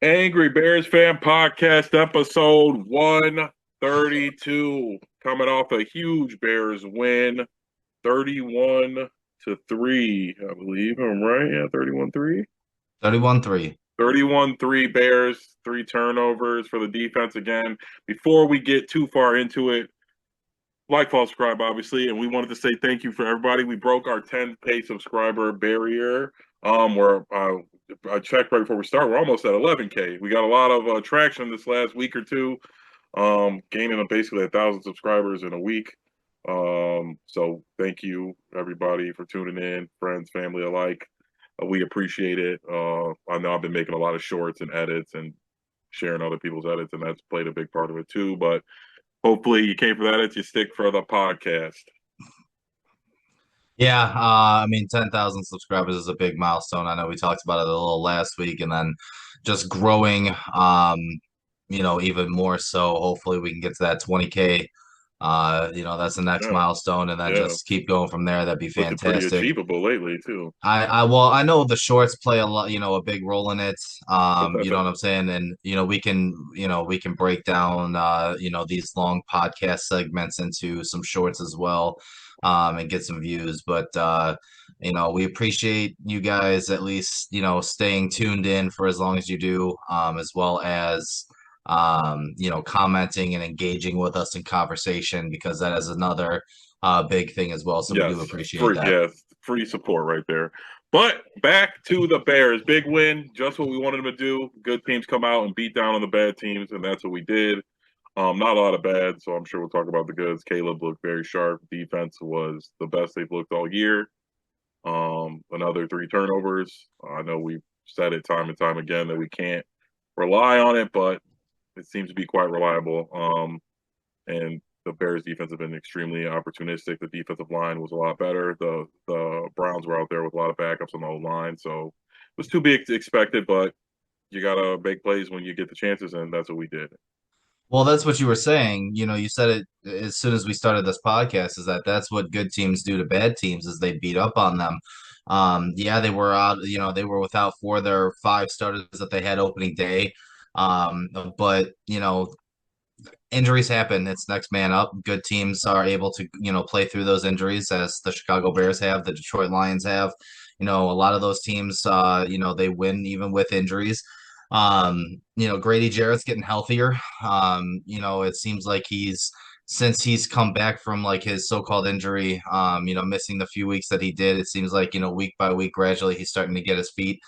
Angry Bears Fan Podcast, episode 132. Coming off a huge Bears win, 31-3, I believe. I'm right. Yeah, 31-3. 31-3. 31-3 Bears, three turnovers for the defense again. Before we get too far into it, like, follow, subscribe, obviously, and we wanted to say thank you for everybody. We broke our 10K subscriber barrier. We're I checked right before we start. We're almost at 11K. We got a lot of traction this last week or two, gaining basically 1,000 subscribers in a week. So thank you everybody for tuning in, friends, family alike. We appreciate it. I know I've been making a lot of shorts and edits and sharing other people's edits, and that's played a big part of it too. But hopefully you came for that if you stick for the podcast. Yeah, I mean, 10,000 subscribers is a big milestone. I know we talked about it a little last week, and then just growing, even more so. Hopefully, we can get to that 20K. That's the next Yeah, milestone, and then yeah. just keep going from there. That'd be Looking pretty fantastic. achievable lately too. I know the shorts play a lot, a big role in it. You know what I'm saying? And, we can break down, these long podcast segments into some shorts as well, and get some views. But, we appreciate you guys at least, staying tuned in for as long as you do, as well as, commenting and engaging with us in conversation, because that is another, big thing as well. So we do Yes, appreciate free that. yes, free support right there. But back to the Bears. Big win, just what we wanted them to do. Good teams come out and beat down on the bad teams, and that's what we did. Not a lot of bad, so I'm sure we'll talk about the goods. Caleb looked very sharp. Defense was the best they've looked all year. Another three turnovers. I know we've said it time and time again that we can't rely on it, but it seems to be quite reliable. And the Bears defense have been extremely opportunistic. The defensive line was a lot better. The Browns were out there with a lot of backups on the whole line, so it was too big expected, but you gotta make plays when you get the chances, and that's what we did. Well, that's what you were saying. You said it as soon as we started this podcast, is that that's what good teams do to bad teams, is they beat up on them. Yeah, they were out, they were without four of their five starters that they had opening day. But, injuries happen. It's next man up. Good teams are able to, play through those injuries, as the Chicago Bears have, the Detroit Lions have. A lot of those teams, they win even with injuries. Grady Jarrett's getting healthier. It seems like since he's come back from like his so-called injury, missing the few weeks that he did, it seems like, week by week, gradually he's starting to get his feet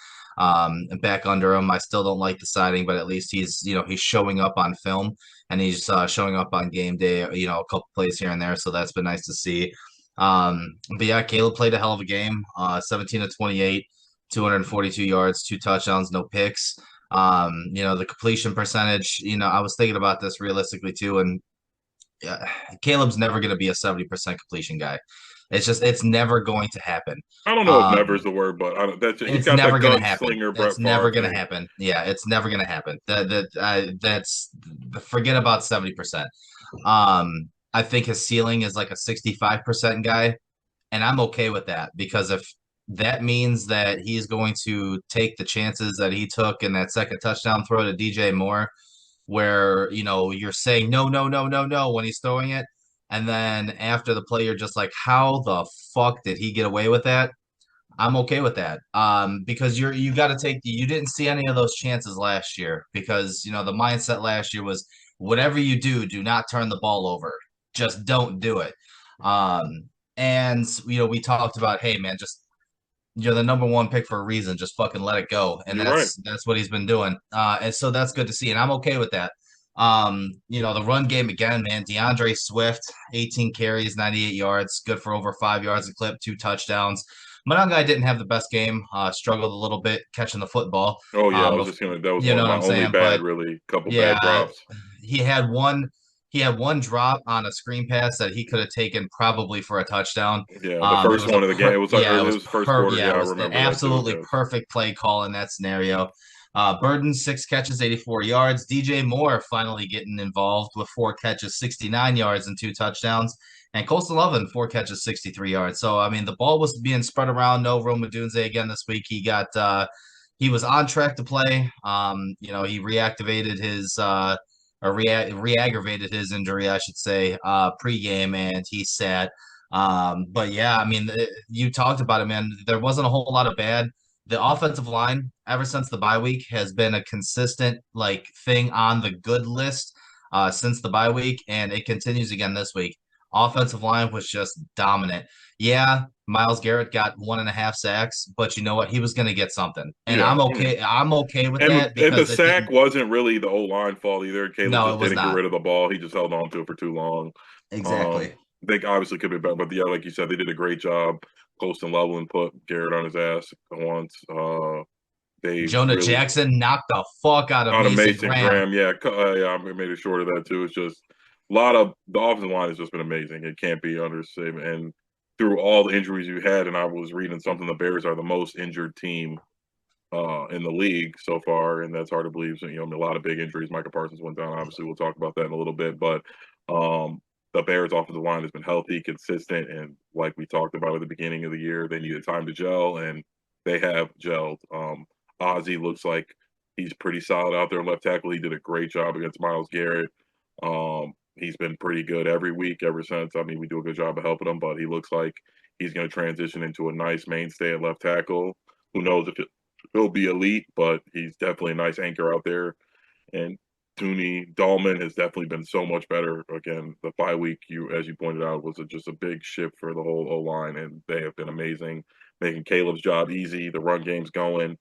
back under him. I still don't like the signing, but at least he's showing up on film, and he's showing up on game day, a couple plays here and there. So that's been nice to see. But yeah, Caleb played a hell of a game, 17 to 28, 242 yards, two touchdowns, no picks. The completion percentage, I was thinking about this realistically too, and Caleb's never going to be a 70% completion guy. It's never going to happen. I don't know if never is Um, the word, but he's it's got never that going to happen. gunslinger That's Brett never Favre going to thing. happen. Yeah, it's never going to happen. That's forget about 70%. I think his ceiling is like a 65% guy, and I'm okay with that, because if that means that he's going to take the chances that he took in that second touchdown throw to DJ Moore, where you're saying no, no, no, no, no when he's throwing it, and then after the play you're just like, how the fuck did he get away with that? I'm okay with that. Because you got to you didn't see any of those chances last year, because the mindset last year was, whatever you do, do not turn the ball over. Just don't do it. Um, and we talked about, hey man, just you're the number one pick for a reason. Just fucking let it go. And You're right. that's what he's been doing. And so that's good to see. And I'm okay with that. The run game again, man. DeAndre Swift, 18 carries, 98 yards, good for over 5 yards a clip, two touchdowns. Monangai didn't have the best game, struggled a little bit catching the football. Oh yeah, I was Bef- just gonna. That was you one know of what my I'm only saying? bad, But really, couple bad yeah, drops. he had one he had one drop on a screen pass that he could have taken probably for a touchdown. Yeah, the It first was a one of the game. It was like, or yeah, it was first quarter. it Yeah, I was an remember that too. absolutely Yes. perfect play call in that scenario. Burden, 6 catches, 84 yards. DJ Moore finally getting involved with 4 catches, 69 yards and two touchdowns. And Colston Lovin, 4 catches, 63 yards. So I mean, the ball was being spread around. No Rome Odunze again this week. he was on track to play. He reactivated his or re-aggravated his injury, I should say, pregame, and he sat. But yeah, I mean, you talked about it, man. There wasn't a whole lot of bad. The offensive line, ever since the bye week, has been a consistent like thing on the good list since the bye week, and it continues again this week. Offensive line was just dominant. Yeah, Miles Garrett got 1.5 sacks, but you know what? He was going to get something, and Yeah, I'm okay. I'm okay with and that the because it sack didn't. wasn't really the O line fault either. Caleb No, just it was didn't get not rid of the ball. He just held on to it for too long. exactly. They obviously could be better, but yeah, like you said, they did a great job close and level and put Garrett on his ass once. They Jonah really Jackson knocked the fuck out of out of Mason Mason Graham. Graham. Yeah, yeah, I made it short of that too. It's just a lot of the offensive line has just been amazing. It can't be understated. And through all the injuries you had, and I was reading something, the Bears are the most injured team in the league so far, and that's hard to believe. So, a lot of big injuries. Micah Parsons went down. Obviously, we'll talk about that in a little bit, but the Bears' offensive line has been healthy, consistent, and like we talked about at the beginning of the year, they needed time to gel, and they have gelled. Ozzie looks like he's pretty solid out there left tackle. He did a great job against Miles Garrett. He's been pretty good every week ever since. I mean, we do a good job of helping him, but he looks like he's going to transition into a nice mainstay at left tackle. Who knows if he'll be elite, but he's definitely a nice anchor out there. And Tooney Dahlman has definitely been so much better. Again, the bye week, as you pointed out, was just a big shift for the whole O line, and they have been amazing, making Caleb's job easy. The run game's going.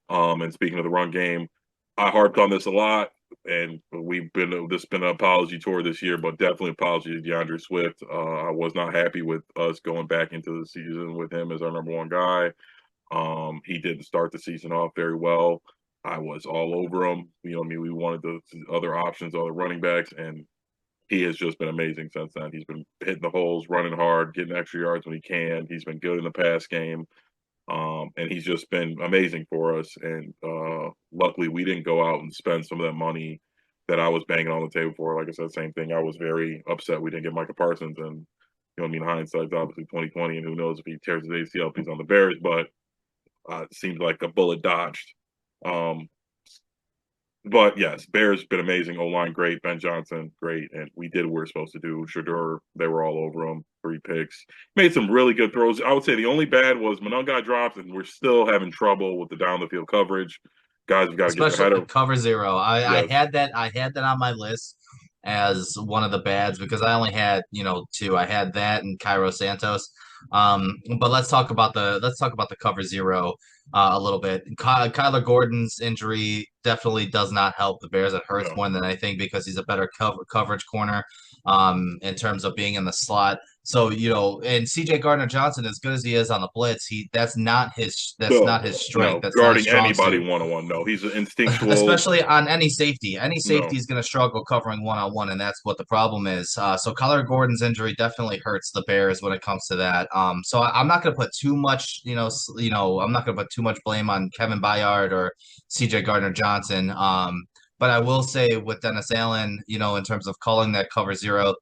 And speaking of the run game, I harped on this a lot, and this has been an apology tour this year, but definitely apology to DeAndre Swift. I was not happy with us going back into the season with him as our number one guy. He didn't start the season off very well. I was all over him. We wanted the other options, other running backs, and he has just been amazing since then. He's been hitting the holes, running hard, getting extra yards when he can. He's been good in the pass game. And he's just been amazing for us. And luckily, we didn't go out and spend some of that money that I was banging on the table for. Like I said, same thing. I was very upset we didn't get Micah Parsons. And hindsight's obviously 2020, and who knows if he tears his ACL if he's on the Bears. But it seemed like a bullet dodged. Um, but yes, Bears been amazing. O-line great. Ben Johnson great, and we did what we were supposed to do. Shador, they were all over him. 3 picks. Made some really good throws. I would say the only bad was Mononga drops, and we're still having trouble with the down the field coverage. Guys, we got to get their head Especially up. cover zero. I Yes, had that. I had that on my list as one of the bads because I only had two. I had that and Cairo Santos. But let's talk about the cover zero a little bit. Kyler Gordon's injury definitely does not help the Bears. It hurts no, more than anything because he's a better coverage corner in terms of being in the slot. So, and CJ Gardner Johnson, as good as he is on the blitz, that's no, not his strength. no. That's not his Guarding strong anybody suit, 1-on-1. No, he's an instinctual. especially on any safety. Any No, safety is going to struggle covering one-on-one, and that's what the problem is. So Kyler Gordon's injury definitely hurts the Bears when it comes to that. So I'm not going to put too much, I'm not going to put too much blame on Kevin Byard or CJ Gardner Johnson. But I will say with Dennis Allen, in terms of calling that cover zero,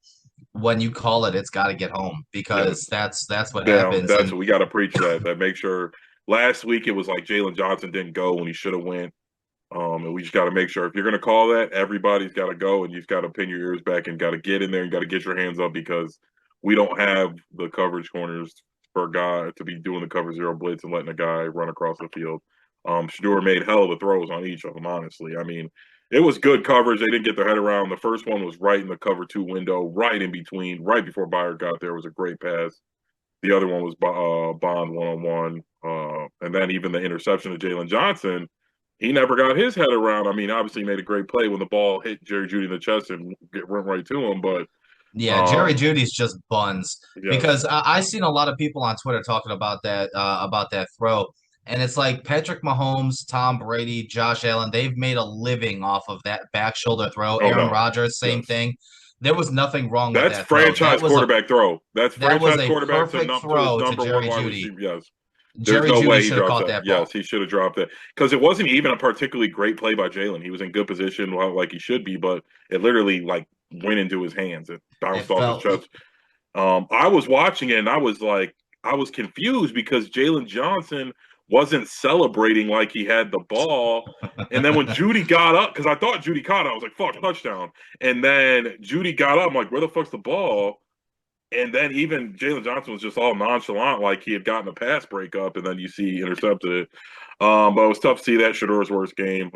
when you call it, it's got to get home yes. because that's what Yeah, happens. that's And what we got to preach that make sure. Last week it was like Jalen Johnson didn't go when he should have went. And we just got to make sure if you're going to call that, everybody's got to go, and you've got to pin your ears back and got to get in there and got to get your hands up because we don't have the coverage corners for a guy to be doing the cover zero blitz and letting a guy run across the field. Shador made hell of a throws on each of them, honestly. I mean, it was good coverage. They didn't get their head around. The first one was right in the cover 2 window, right in between, right before Byard got there. It was a great pass. The other one was Bond 1-on-1. And then even the interception of Jalen Johnson, he never got his head around. I mean, obviously he made a great play when the ball hit Jerry Jeudy in the chest and went right to him. But yeah, Jerry um, Judy's just buns yes, because I seen a lot of people on Twitter talking about that throw, and it's like Patrick Mahomes, Tom Brady, Josh Allen, they've made a living off of that back shoulder throw. oh Aaron no, Rodgers, same yes, thing. There was nothing wrong with that's that throw. franchise quarterback throw. That's That was franchise a quarterback perfect to his throw to number one Jerry wide Judy. receiver. Yes, there's Jerry no Judy way he should have drops caught that. that Yes, ball. he should have dropped it because it wasn't even a particularly great play by Jalen. He was in good position, like he should be, but it literally like went into his hands. It It bounced off his felt chest. I was watching it and I was confused because Jalen Johnson wasn't celebrating like he had the ball. And then when Judy got up, because I thought Judy caught it, I was like, fuck, touchdown. And then Judy got up, I'm like, where the fuck's the ball? And then even Jalen Johnson was just all nonchalant, like he had gotten a pass breakup, and then you see intercepted it. But it was tough to see that Shador's worst game.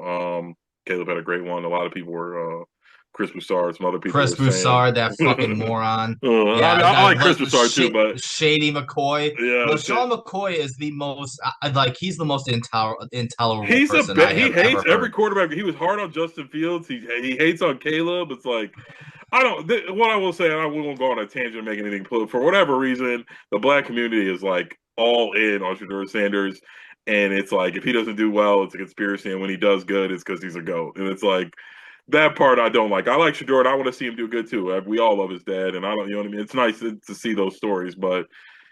Caleb had a great one. A lot of people were Chris Broussard. Some other people Chris were saying. Broussard, that fucking moron. I mean, Yeah, I like Chris like Broussard too, but Shady McCoy. yeah, LaShawn McCoy is the most like he's the most intolerable he's a person I he have hates ever every heard. quarterback. He was hard on Justin Fields. He hates on Caleb. It's like I don't. What I will say, and we won't go on a tangent and make anything political. For whatever reason, the black community is like all in on Shedeur Sanders, and it's like if he doesn't do well, it's a conspiracy, and when he does good, it's because he's a goat. And it's like that part I don't like. I like Shedeur, and I want to see him do good too. We all love his dad, and I don't. You know what I mean? It's nice to see those stories, but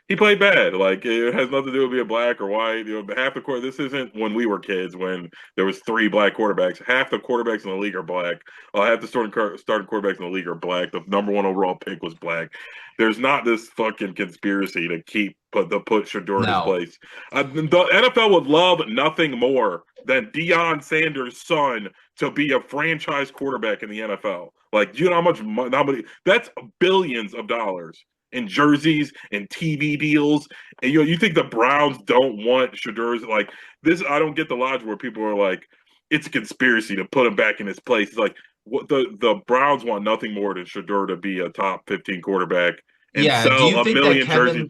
he played bad. Like it has nothing to do with being black or white. You know, half the court. This isn't when we were kids when there was three black quarterbacks. Half the quarterbacks in the league are black. Half the starting quarterbacks in the league are black. The number one overall pick was black. There's not this fucking conspiracy to put Shador in his No. place. The NFL would love nothing more than Deion Sanders' son to be a franchise quarterback in the NFL. Like, you know how many? That's billions of dollars in jerseys and TV deals. And you think the Browns don't want Shadur's like this? I don't get the logic where people are like, it's a conspiracy to put him back in his place. It's like what the Browns want nothing more than Shadur to be a top 15 quarterback and Yeah, do sell you a think that million jerseys. Kevin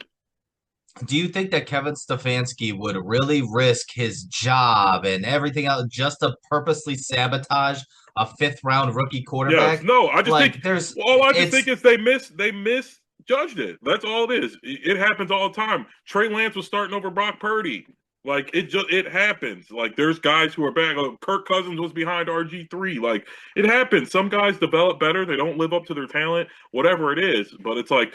do you think that Kevin Stefanski would really risk his job and everything else just to purposely sabotage a fifth round rookie Yes, quarterback? no, I just think Like there's all I just think it's is they misjudged it. That's all it is. It happens all the time. Trey Lance was starting over Brock Purdy. Like it happens. Like there's guys who are back. Kirk Cousins was behind RG3. Like it happens. Some guys develop better. They don't live up to their talent, whatever it is. But it's like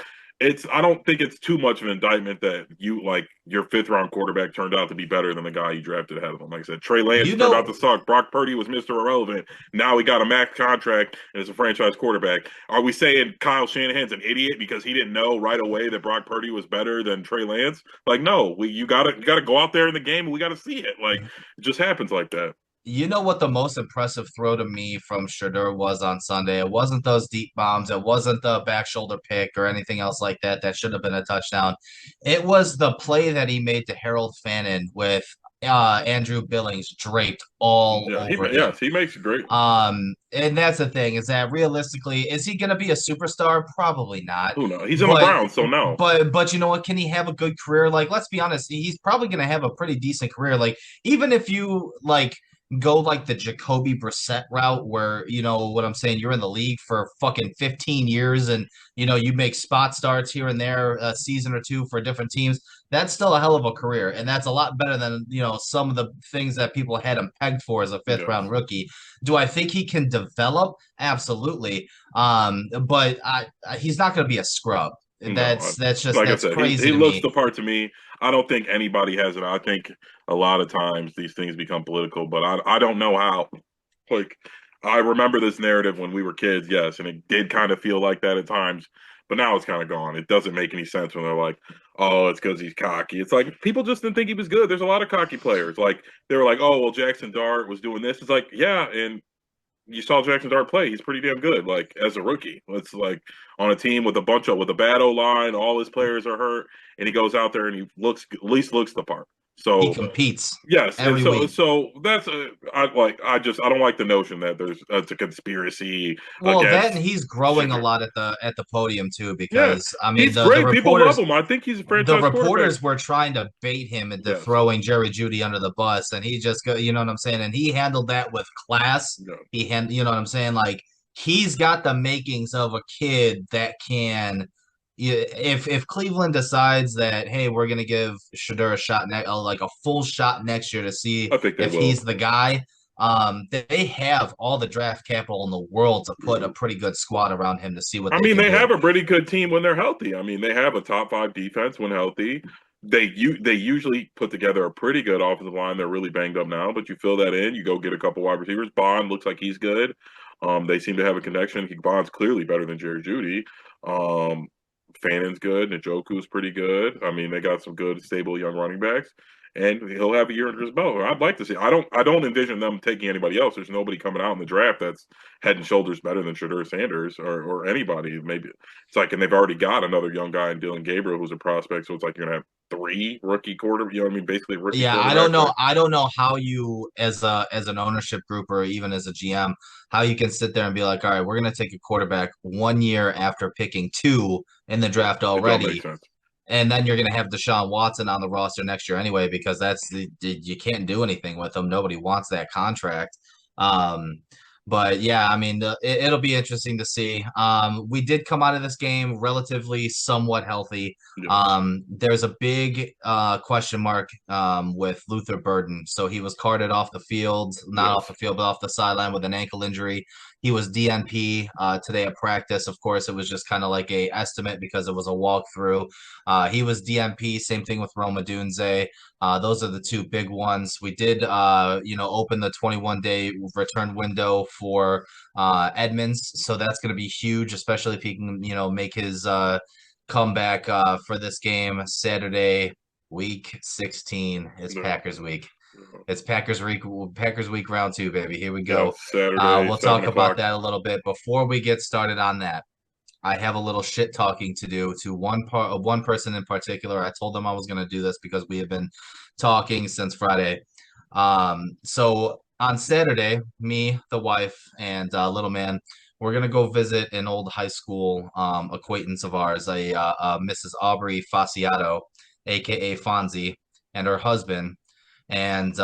I don't think it's too much of an indictment that you like your fifth round quarterback turned out to be better than the guy you drafted ahead of him. Like I said, Trey Lance you turned out to know suck. Brock Purdy was Mr. Irrelevant. Now he got a max contract and is a franchise quarterback. Are we saying Kyle Shanahan's an idiot because he didn't know right away that Brock Purdy was better than Trey Lance? Like, no, you gotta go out there in the game and we gotta see it. Like, it just happens like that. You know what the most impressive throw to me from Shador was on Sunday? It wasn't those deep bombs. It wasn't the back shoulder pick or anything else like that. That should have been a touchdown. It was the play that he made to Harold Fannin with Andrew Billings draped all Yeah, over him. yes, he makes it great. And that's the thing is that realistically, is he going to be a superstar? Probably not. Who knows? He's in the But Browns, so no. but you know what? Can he have a good career? Like, let's be honest, he's probably going to have a pretty decent career. Like, even if you like go like the Jacoby Brissett route where, you know what I'm saying, you're in the league for fucking 15 years and, you know, you make spot starts here and there a season or two for different teams. That's still a hell of a career. And that's a lot better than, you know, some of the things that people had him pegged for as a fifth round Yes. rookie. Do I think he can develop? Absolutely. But he's not going to be a scrub. No, like I That's said, crazy he to looks me. the part to me. I don't think anybody has it. I think a lot of times these things become political, but I don't know how. Like I remember this narrative when we were kids, yes, and it did kind of feel like that at times, but now it's kind of gone. It doesn't make any sense when they're like, "Oh, it's because he's cocky." It's like people just didn't think he was good. There's a lot of cocky players. Like they were like, "Oh, well, Jackson Dart was doing this." It's like, yeah, and you saw Jackson Dart play. He's pretty damn good. Like as a rookie, it's like on a team with with a bad O line, all his players are hurt, and he goes out there and he looks at least looks the part. He So competes yes, and every week. so that's I don't like the notion that there's it's a conspiracy Well, that and against he's growing a Shador. lot at the podium too, Yeah, because I mean he's great. People love him. I think he's a the franchise quarterback. reporters were trying to bait him into Yes, throwing Jerry Judy under the bus, and he just go, you know what I'm saying, and he handled that with class. yeah. You know what I'm saying, like he's got the makings of a kid that can. If Cleveland decides that hey we're gonna give Shador a shot like a full shot next year to see I think they if will. he's the guy, they have all the draft capital in the world to put a pretty good squad around him to see what I they mean, can they do. have a pretty good team when they're healthy. I mean, they have a top five defense when healthy. They usually put together a pretty good offensive line. They're really banged up now, but you fill that in. You go get a couple wide receivers. Bond looks like he's good. They seem to have a connection. Bond's clearly better than Jerry Judy. Um, Fannon's good. Njoku's pretty good. I mean, they got some good, stable young running backs. and he'll have a year under his belt. I'd like to see. I don't envision them taking anybody else. There's nobody coming out in the draft that's head and shoulders better than Shedeur Sanders or anybody. Maybe it's like, and they've already got another young guy in Dylan Gabriel who's a prospect. So it's like you're gonna have three rookie quarter. You know what I mean? Basically rookie Yeah, I don't quarterbacks. know. I don't know how you, as an ownership group or even as a GM, how you can sit there and be like, all right, we're going to take a quarterback 1 year after picking two in the draft It don't make already, sense. and then you're going to have Deshaun Watson on the roster next year anyway, because you can't do anything with him. Nobody wants that contract. Um, but yeah, I mean, it'll be interesting to see. We did come out of this game relatively somewhat healthy. Yes. There's a big question mark with Luther Burden. So he was carted off the field, not off Yes. the field, but off the sideline with an ankle injury. He was DNP today at practice. Of course, it was just kind of like a estimate because it was a walkthrough. He was DNP. Same thing with Roma Dunze. Those are the two big ones. We did, open the 21-day return window for Edmonds, so that's going to be huge, especially if he can, make his comeback for this game Saturday, week 16. It's No. Packers week. No. It's Packers week round two, baby. Here we Yeah. go. Saturday, We'll seven talk about o'clock. that a little bit before we get started on that. I have a little shit talking to do to one person in particular. I told them I was going to do this because we have been talking since Friday. So on Saturday, me, the wife, and little man, we're gonna go visit an old high school acquaintance of ours, Mrs. Aubrey Fasciato, aka Fonzie, and her husband, and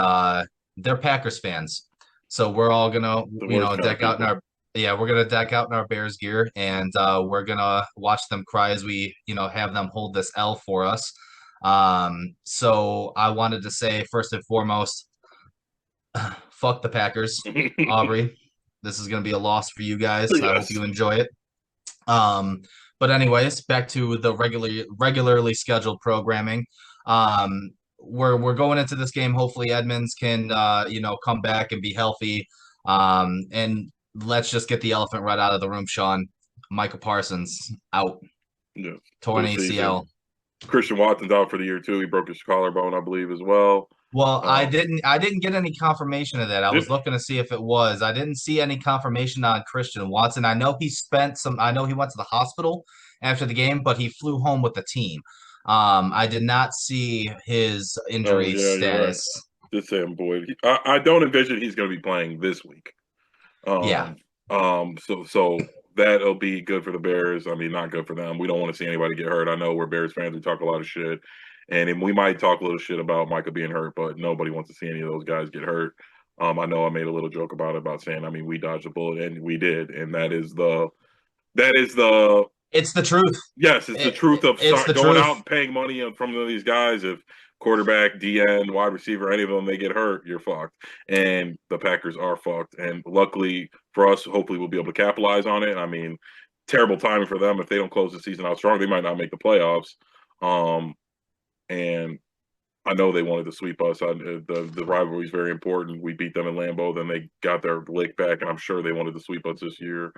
they're Packers fans. So we're all gonna, The worst kind of deck out in people. our we're gonna deck out in our Bears gear, and we're gonna watch them cry as we, have them hold this L for us. So I wanted to say first and foremost, fuck the Packers, Aubrey. This is gonna be a loss for you guys. I hope Yes. you enjoy it. Um, but anyways, back to the regularly scheduled programming. We're going into this game. Hopefully, Edmonds can come back and be healthy. And let's just get the elephant right out of the room, Sean. Micah Parsons out, Yeah. For torn the season. ACL. Christian Watson's out for the year too. He broke his collarbone, I believe, as well. Well, I Um, didn't I didn't get any confirmation of that. I was did looking to see if it was. I didn't see any confirmation on Christian Watson. I know he went to the hospital after the game, but he flew home with the team. I did not see his Oh injury yeah, you're right. status. Just saying, Boyd. I don't envision he's going to be playing this week. Yeah. Um, so that'll be good for the Bears. I mean, not good for them. We don't want to see anybody get hurt. I know we're Bears fans. We talk a lot of shit, and we might talk a little shit about Micah being hurt, but nobody wants to see any of those guys get hurt. I know I made a little joke about it, about saying, I mean, we dodged a bullet, and we did, and that is the It's the truth. yes, it's the truth of It's the going out truth. and paying money from these guys. If quarterback, DN, wide receiver, any of them, they get hurt, you're fucked. And the Packers are fucked. And luckily for us, hopefully we'll be able to capitalize on it. I mean, terrible timing for them. If they don't close the season out strong, they might not make the playoffs. And I know they wanted to sweep us. The rivalry is very important. We beat them in Lambeau, then they got their lick back, and I'm sure they wanted to sweep us this year.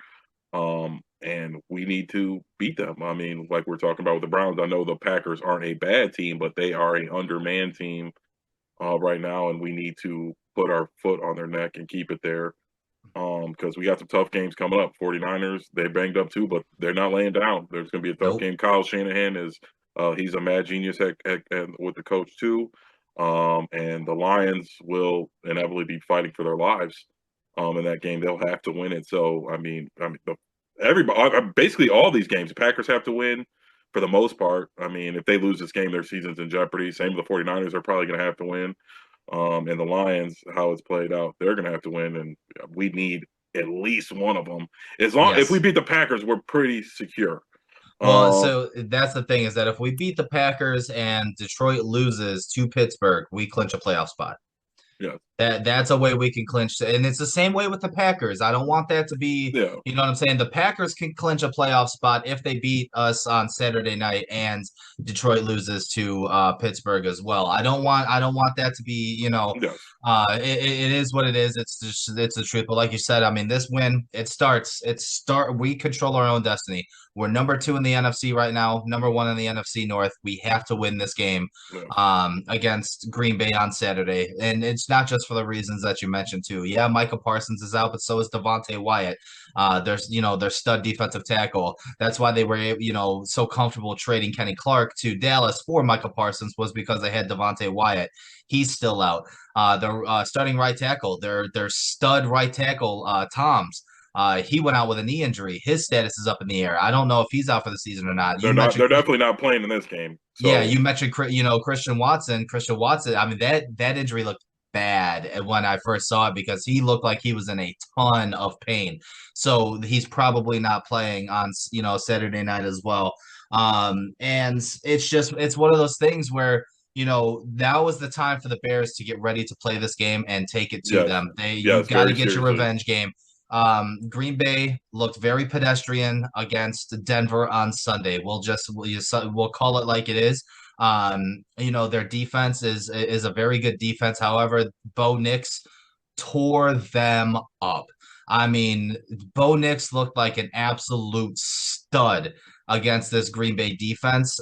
And we need to beat them. I mean, like we're talking about with the Browns, I know the Packers aren't a bad team, but they are an undermanned team right now, and we need to put our foot on their neck and keep it there. Because we got some tough games coming up. 49ers, they banged up too, but they're not laying down. There's going to be a tough Nope. game. Kyle Shanahan is he's a mad genius with the coach too. And the Lions will inevitably be fighting for their lives in that game. They'll have to win it. So everybody, basically all these games, the Packers have to win for the most part. I mean, if they lose this game, their season's in jeopardy. Same with the 49ers are probably going to have to win. And the Lions, how it's played out, they're going to have to win, and we need at least one of them. If we Yes. beat the Packers, we're pretty secure. Well, Um, so that's the thing is that if we beat the Packers and Detroit loses to Pittsburgh, we clinch a playoff spot. yeah, That's a way we can clinch, and it's the same way with the Packers. I don't want that to be, Yeah, you know what I'm saying? The Packers can clinch a playoff spot if they beat us on Saturday night and Detroit loses to Pittsburgh as well. I don't want that to be, yes, it is what it is. It's the truth. But like you said, I mean, this win, we control our own destiny. We're number 2 in the NFC right now, number 1 in the NFC North. We have to win this game yes. against Green Bay on Saturday. And it's not just for the reasons that you mentioned too. Yeah, Michael Parsons is out, but so is Devontae Wyatt. Their stud defensive tackle. That's why they were, so comfortable trading Kenny Clark to Dallas for Michael Parsons was because they had Devontae Wyatt. He's still out. Their starting right tackle, their stud right tackle, Tom's. He went out with a knee injury. His status is up in the air. I don't know if he's out for the season or not. They're You not. mentioned They're definitely not playing in this game. yeah, So you mentioned Christian Watson. Christian Watson. I mean that injury looked bad when I first saw it because he looked like he was in a ton of pain. So he's probably not playing on Saturday night as well. And it's one of those things where now is the time for the Bears to get ready to play this game and take it to yes, them. You yes, got to very get your seriously. revenge game. Green Bay looked very pedestrian against Denver on Sunday. We'll call it like it is. Their defense is a very good defense. However, Bo Nix tore them up. I mean, Bo Nix looked like an absolute stud against this Green Bay defense.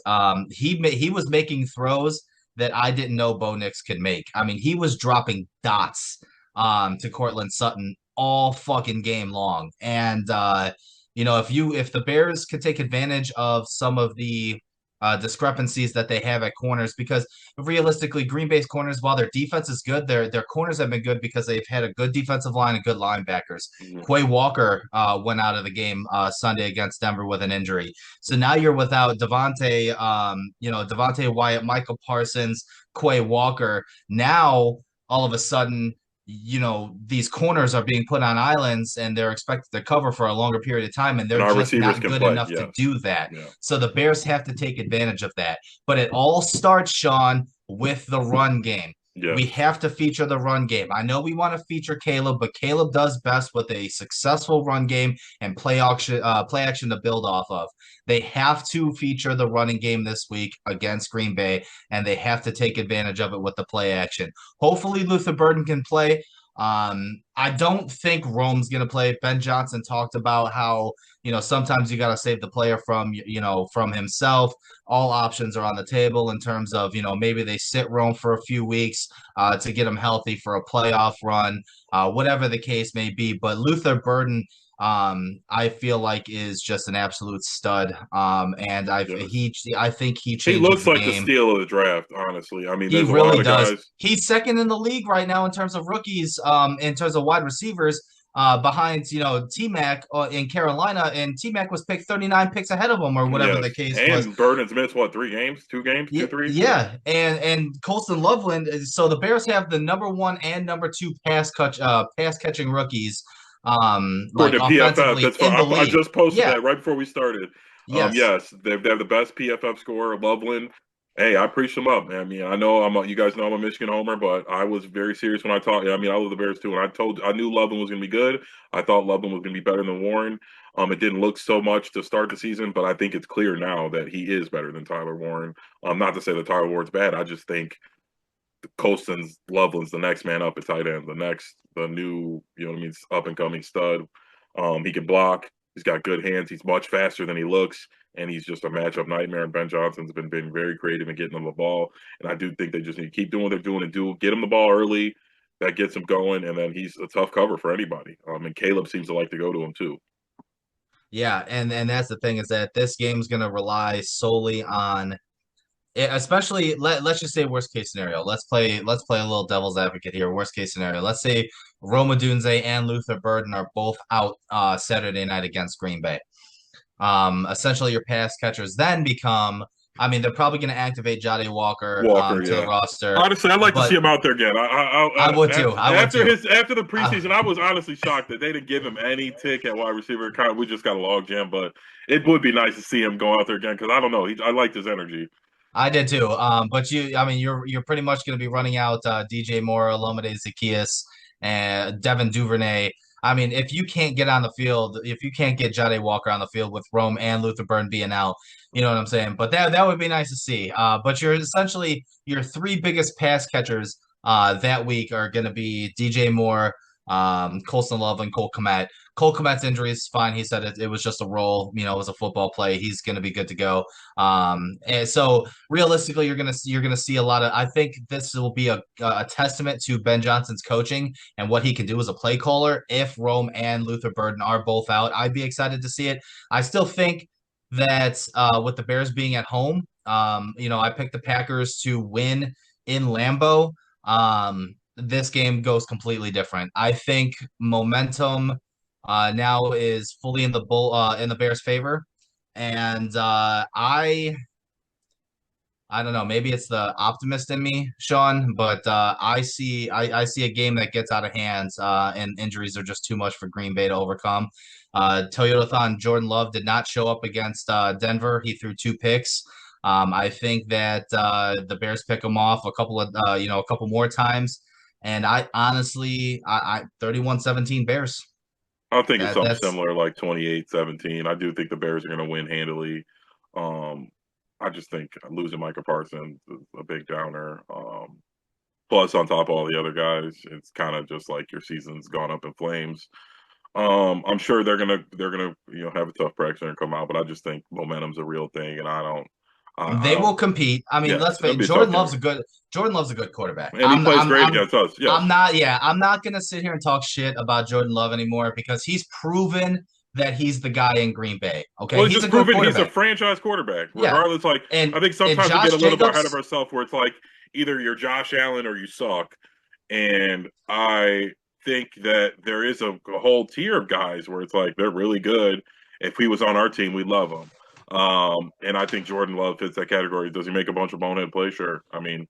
He was making throws that I didn't know Bo Nix could make. I mean, he was dropping dots to Cortland Sutton all fucking game long. And if the Bears could take advantage of some of the discrepancies that they have at corners, because realistically, Green Bay's corners, while their defense is good, their corners have been good because they've had a good defensive line and good linebackers. Mhm. Quay Walker went out of the game Sunday against Denver with an injury. So now you're without Devontae Wyatt, Michael Parsons, Quay Walker. Now all of a sudden these corners are being put on islands and they're expected to cover for a longer period of time, and And they're our just receivers not can good play. enough to Yes, do that. yeah, So the Bears have to take advantage of that. But it all starts, Sean, with the run game. We yes, have to feature the run game. I know we want to feature Caleb, but Caleb does best with a successful run game and play action to build off of. They have to feature the running game this week against Green Bay, and they have to take advantage of it with the play action. Hopefully, Luther Burden can play. I don't think Rome's going to play. Ben Johnson talked about how, sometimes you got to save the player from himself. All options are on the table in terms of, maybe they sit Rome for a few weeks to get him healthy for a playoff run, whatever the case may be. But Luther Burden, I feel like is just an absolute stud. And yes. I think he He changes looks the like the game. steal of the draft. Honestly, I mean, He there's a lot really of does. guys. He's second in the league right now in terms of rookies, in terms of wide receivers, behind T Mac in Carolina, and T Mac was picked 39 picks ahead of him, or whatever Yes, the case was. and Burden's missed what, 3 games, 2 games, Yeah, 2, 3. So yeah, and Colston Loveland. So the Bears have the number 1 and number 2 pass catching rookies, like according to PFF, offensively that's in fine. the I league. just posted Yeah, that right before we started. yes. Yes, they have the best PFF score, Loveland. Hey, I preach them up. I mean, I know you guys know I'm a Michigan homer, but I was very serious when I talked. I mean, I love the Bears too, and I knew Loveland was going to be good. I thought Loveland was going to be better than Warren. It didn't look so much to start the season, but I think it's clear now that he is better than Tyler Warren. Not to say that Tyler Warren's bad. I just think Colston's Loveland's the next man up at tight end, the new, what I mean, up and coming stud. He can block. He's got good hands. He's much faster than he looks, and he's just a matchup nightmare. And Ben Johnson's been being very creative in getting him the ball. And I do think they just need to keep doing what they're doing and get him the ball early. That gets him going, and then he's a tough cover for anybody. And Caleb seems to like to go to him too. Yeah, and that's the thing is that this game's going to rely solely on especially let's just say worst case scenario. Let's play a little devil's advocate here. Worst case scenario. Let's say Roma Dunze and Luther Burden are both out Saturday night against Green Bay. Essentially your pass catchers then become, I mean, they're probably going to activate Jade Walker Walker, to the yeah. roster, Honestly, I'd like to see but him out there again. I would too. I would too. After the Uh, preseason, I was honestly shocked that they didn't give him any tick at wide receiver. Kind of, we just got a log jam, but it would be nice to see him go out there again because I don't know. I liked his energy. I did too. But I mean, you're pretty much going to be running out DJ Moore, Olomide Zaccheaus, and Devin Duvernay. I mean, if you can't get on the field, if you can't get Jade Walker on the field with Rome and Luther Burden being out, you know what I'm saying? But that would be nice to see. But you're essentially your three biggest pass catchers that week are going to be DJ Moore, Colston Love, and Cole Kmet. Cole Kmet's injury is fine. He said it was just a roll, you know, it was a football play. He's going to be good to go. And so realistically, you're gonna see a lot of. I think this will be a testament to Ben Johnson's coaching and what he can do as a play caller. If Rome and Luther Burden are both out, I'd be excited to see it. I still think that with the Bears being at home, you know, I picked the Packers to win in Lambeau. This game goes completely different. I think momentum now is fully in the Bears' favor, and I don't know. Maybe it's the optimist in me, Sean, but I see a game that gets out of hands, and injuries are just too much for Green Bay to overcome. Toyotathon Jordan Love did not show up against Denver. He threw two picks. I think that the Bears pick him off a couple more times. And I honestly, I 31-17 Bears. I think it's something That's similar, like 28-17. I do think the Bears are going to win handily. Um, I just think losing Micah Parsons is a big downer. Plus, on top of all the other guys, it's kind of just like your season's gone up in flames. I'm sure they're gonna have a tough practice and come out, but I just think momentum's a real thing, and I They don't. will compete. I mean, Yes, let's it'll face it, be a tough game, Jordan Love's a good quarterback. and he plays great against us. Yes, I'm not gonna sit here and talk shit about Jordan Love anymore because he's proven that he's the guy in Green Bay. Okay, well, he's he's a just good proven he's a quarterback. franchise quarterback, Yeah, regardless. Like I think and sometimes we get Josh a little bit ahead of Jacobs, ourselves, where it's like either you're Josh Allen or you suck, and I think that there is a whole tier of guys where it's like they're really good. If he was on our team, we'd love him. And I think Jordan Love fits that category. Does he make a bunch of bonehead plays? Sure. I mean,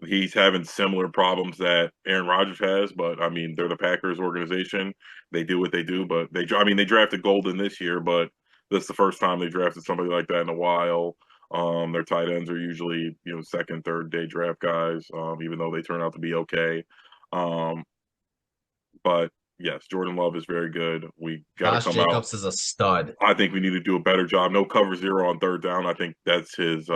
he's having similar problems that Aaron Rodgers has, but I mean, they're the Packers organization. They do what they do, but I mean, they drafted Golden this year, but that's the first time they drafted somebody like that in a while. Their tight ends are usually, second, third day draft guys, even though they turn out to be okay. Um, but yes, Jordan Love is very good. We got to Josh come out. Jacobs is a stud. I think we need to do a better job. No cover zero on third down. I think that's his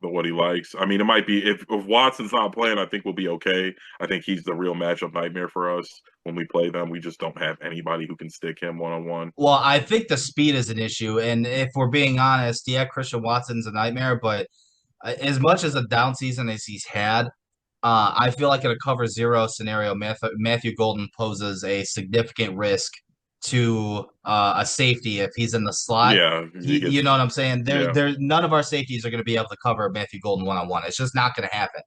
what he likes. I mean, it might be if Watson's not playing, I think we'll be okay. I think he's the real matchup nightmare for us when we play them. We just don't have anybody who can stick him one on one. Well, I think the speed is an issue, and if we're being honest, yeah, Christian Watson's a nightmare, but as much as a down season as he's had, I feel like in a cover zero scenario, Matthew Golden poses a significant risk to a safety if he's in the slot. Yeah, he You gets know what I'm saying? yeah. None of our safeties are going to be able to cover Matthew Golden one on one. It's just not going to happen.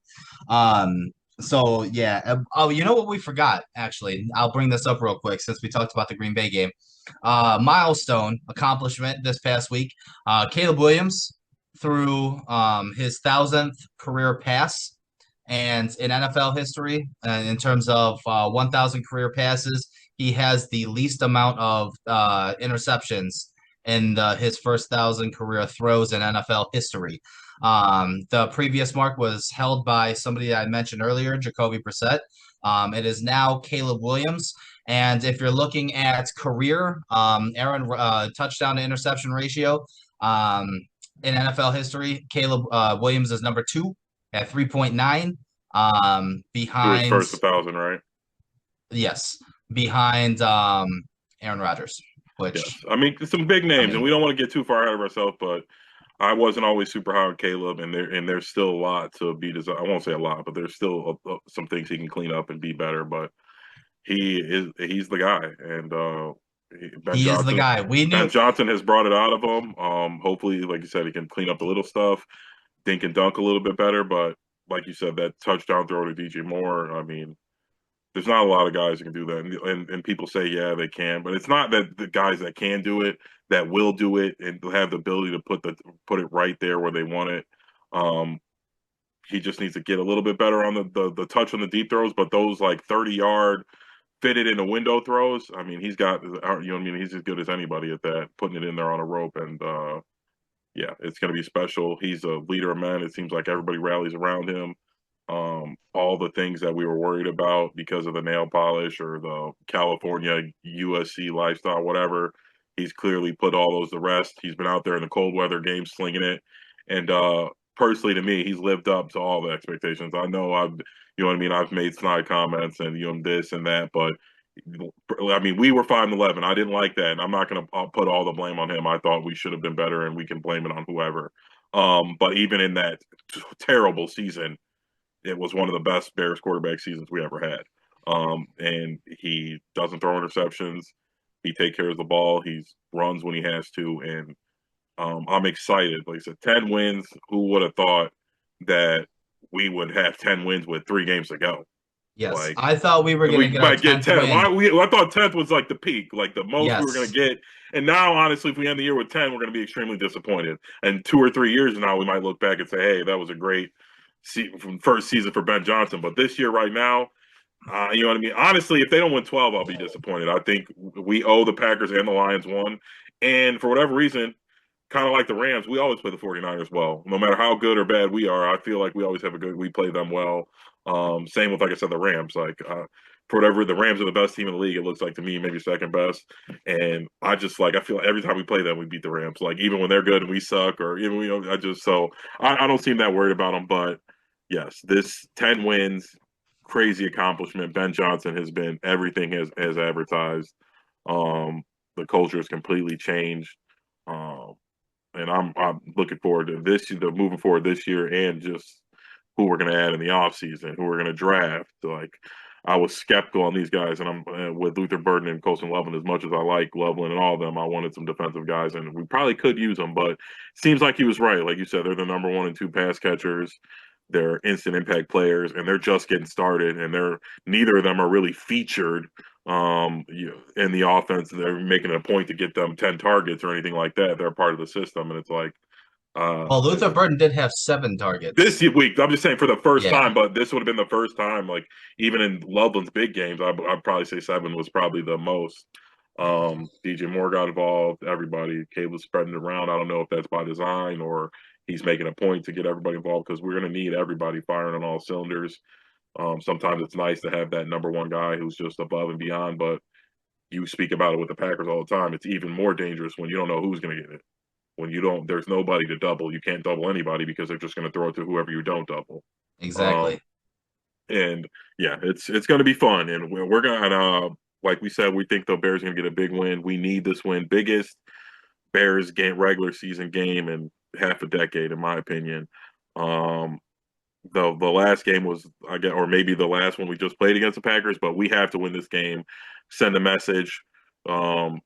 Um, so yeah. Oh, you know what we forgot? Actually, I'll bring this up real quick since we talked about the Green Bay game. Milestone accomplishment this past week. Caleb Williams threw his 1,000th career pass and in NFL history, in terms of 1,000 career passes, he has the least amount of interceptions in his first 1,000 career throws in NFL history. The previous mark was held by somebody I mentioned earlier, Jacoby Brissett. It is now Caleb Williams. And if you're looking at career Aaron touchdown to interception ratio in NFL history, Caleb Williams is number two at 3.9. It was Behind, first 1,000, right? yes, behind Aaron Rodgers, which Yes. I mean, some big I names, and mean, we don't want to get too far ahead of ourselves, but I wasn't always super high on Caleb, and there's still a lot to be desired. I won't say a lot, but there's still some things he can clean up and be better. But he's the guy, and Ben he is the Johnson guy. We Ben knew. Johnson has brought it out of him. Hopefully, like you said, he can clean up the little stuff, dink and dunk a little bit better. But like you said, that touchdown throw to DJ Moore, I mean, there's not a lot of guys who can do that, and people say yeah they can, but it's not that the guys that can do it that will do it and have the ability to put it right there where they want it. Um, he just needs to get a little bit better on the touch on the deep throws, but those like 30-yard fitted in the window throws, I mean he's got, you know what I mean, he's as good as anybody at that, putting it in there on a rope, and yeah, it's going to be special. He's a leader of men. It seems like everybody rallies around him. All the things that we were worried about because of the nail polish or the California USC lifestyle, whatever, he's clearly put all those to rest. He's been out there in the cold weather games slinging it. And personally, to me, he's lived up to all the expectations. I know you know what I mean? I've made snide comments and, this and that, but I mean, we were 5-11. I didn't like that, and I'm not going to put all the blame on him. I thought we should have been better, and we can blame it on whoever. But even in that terrible season, it was one of the best Bears quarterback seasons we ever had. And he doesn't throw interceptions. He takes care of the ball. He runs when he has to, and I'm excited. Like I said, 10 wins. Who would have thought that we would have 10 wins with 3 games to go? Yes, Like I thought we were going to we get our might get 10th 10. win. I thought 10th was like the peak, like the most we were going Yes, to get. And now, honestly, if we end the year with 10, we're going to be extremely disappointed. And 2 or 3 years from now, we might look back and say, hey, that was a great first season for Ben Johnson. But this year, right now, you know what I mean? Honestly, if they don't win 12, I'll be disappointed. I think we owe the Packers and the Lions one. And for whatever reason, kind of like the Rams, we always play the 49ers well. No matter how good or bad we are, I feel like we always have we play them well. Same with, like I said, the Rams. Like, for whatever, the Rams are the best team in the league, it looks like to me, maybe second best. And I just, like, I feel like every time we play them, we beat the Rams. Like, even when they're good and we suck, or even, I don't seem that worried about them. But yes, this 10 wins, crazy accomplishment. Ben Johnson has been everything as advertised. The culture has completely changed. Um, and I'm looking forward to moving forward this year, and just who we're going to add in the offseason, who we're going to draft. Like, I was skeptical on these guys, and I'm with Luther Burden and Colson Loveland. As much as I like Loveland and all of them, I wanted some defensive guys, and we probably could use them. But it seems like he was right. Like you said, they're the number 1 and 2 pass catchers. They're instant impact players, and they're just getting started. And neither of them are really featured in the offense. They're making it a point to get them 10 targets or anything like that. They're part of the system, and it's like, well, Luther Burden did have 7 targets. this week, I'm just saying for the first Yeah, time, but this would have been the first time. Like, even in Loveland's big games, I'd probably say 7 was probably the most. DJ Moore got involved. Everybody, Caleb spreading it around. I don't know if that's by design or he's making a point to get everybody involved, because we're going to need everybody firing on all cylinders. Sometimes it's nice to have that number 1 guy who's just above and beyond, but you speak about it with the Packers all the time. It's even more dangerous when you don't know who's going to get it. When you don't, there's nobody to double. You can't double anybody because they're just going to throw it to whoever you don't double. Um, exactly. and yeah, it's going to be fun, and we're going to, like we said, we think the Bears are going to get a big win. We need this win, biggest Bears game, regular season game in half a decade, in my opinion. Um, the last game was, I guess, or maybe the last one we just played against the Packers, but we have to win this game. Send a message that